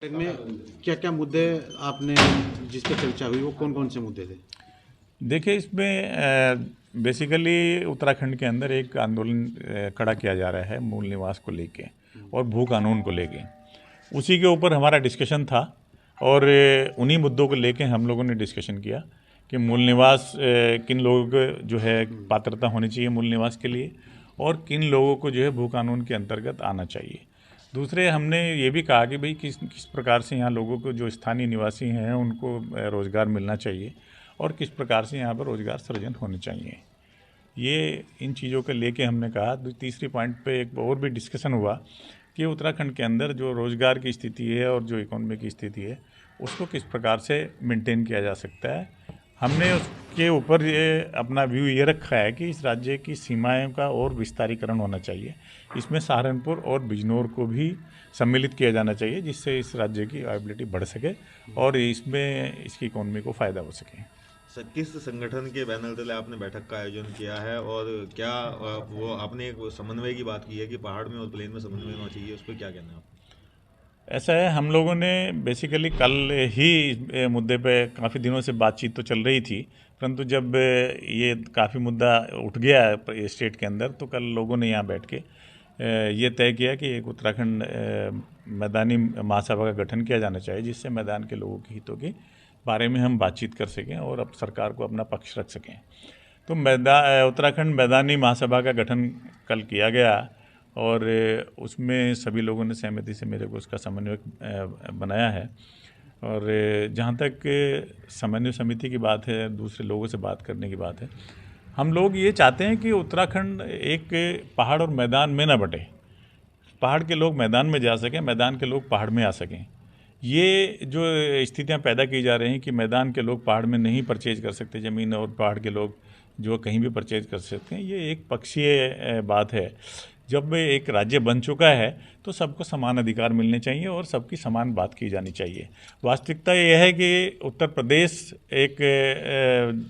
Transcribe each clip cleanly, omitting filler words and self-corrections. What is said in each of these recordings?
में क्या क्या मुद्दे आपने जिस पे चर्चा हुई वो कौन कौन से मुद्दे थे? देखिए, इसमें बेसिकली उत्तराखंड के अंदर एक आंदोलन खड़ा किया जा रहा है मूल निवास को लेके और भू कानून को लेके। उसी के ऊपर हमारा डिस्कशन था और उन्हीं मुद्दों को लेके हम लोगों ने डिस्कशन किया कि मूल निवास किन लोगों को जो है पात्रता होनी चाहिए मूल निवास के लिए और किन लोगों को जो है भू कानून के अंतर्गत आना चाहिए। दूसरे हमने ये भी कहा कि भाई किस किस प्रकार से यहाँ लोगों को जो स्थानीय निवासी हैं उनको रोज़गार मिलना चाहिए और किस प्रकार से यहाँ पर रोज़गार सृजन होने चाहिए। ये इन चीज़ों को लेके हमने कहा। तीसरी पॉइंट पे एक और भी डिस्कशन हुआ कि उत्तराखंड के अंदर जो रोज़गार की स्थिति है और जो इकोनॉमी की स्थिति है उसको किस प्रकार से मेंटेन किया जा सकता है। हमने उसके ऊपर ये अपना व्यू ये रखा है कि इस राज्य की सीमाएं का और विस्तारीकरण होना चाहिए। इसमें सहारनपुर और बिजनौर को भी सम्मिलित किया जाना चाहिए जिससे इस राज्य की वायबिलिटी बढ़ सके और इसमें इसकी इकोनॉमी को फ़ायदा हो सके। सर, किस संगठन के बैनर तले आपने बैठक का आयोजन किया है और क्या वो आपने एक समन्वय की बात की है कि पहाड़ में और प्लेन में समन्वय होना चाहिए, उस पर क्या कहना है आप? ऐसा है, हम लोगों ने बेसिकली कल ही इस मुद्दे पे काफ़ी दिनों से बातचीत तो चल रही थी, परंतु जब ये काफ़ी मुद्दा उठ गया है स्टेट के अंदर तो कल लोगों ने यहाँ बैठ के ये तय किया कि एक उत्तराखंड मैदानी महासभा का गठन किया जाना चाहिए जिससे मैदान के लोगों के हितों के बारे में हम बातचीत कर सकें और अब सरकार को अपना पक्ष रख सकें। तो उत्तराखंड मैदानी महासभा का गठन कल किया गया और उसमें सभी लोगों ने सहमति से मेरे को उसका समन्वयक बनाया है। और जहाँ तक समन्वय समिति की बात है, दूसरे लोगों से बात करने की बात है, हम लोग ये चाहते हैं कि उत्तराखंड एक पहाड़ और मैदान में ना बटे। पहाड़ के लोग मैदान में जा सकें, मैदान के लोग पहाड़ में आ सकें। ये जो स्थितियां पैदा की जा रही हैं कि मैदान के लोग पहाड़ में नहीं परचेज कर सकते ज़मीन और पहाड़ के लोग जो कहीं भी परचेज कर सकते हैं, ये एक पक्षीय बात है। जब एक राज्य बन चुका है तो सबको समान अधिकार मिलने चाहिए और सबकी समान बात की जानी चाहिए। वास्तविकता यह है कि उत्तर प्रदेश एक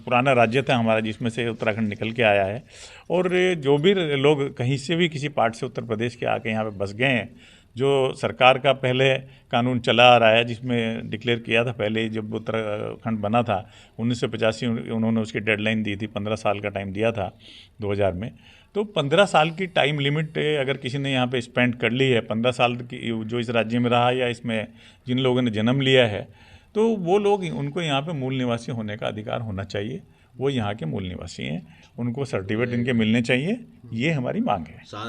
पुराना राज्य था हमारा जिसमें से उत्तराखंड निकल के आया है और जो भी लोग कहीं से भी किसी पार्ट से उत्तर प्रदेश के आके यहाँ पे बस गए हैं, जो सरकार का पहले कानून चला आ रहा है जिसमें डिक्लेयर किया था पहले जब उत्तराखंड बना था 1985 उन्होंने उसकी डेडलाइन दी थी, 15 साल का टाइम दिया था 2000 में। तो 15 साल की टाइम लिमिट अगर किसी ने यहाँ पे स्पेंड कर ली है, 15 साल की जो इस राज्य में रहा या इसमें जिन लोगों ने जन्म लिया है, तो वो लोग उनको यहाँ पे मूल निवासी होने का अधिकार होना चाहिए। वो यहाँ के मूल निवासी हैं, उनको सर्टिफिकेट इनके मिलने चाहिए। ये हमारी मांग है।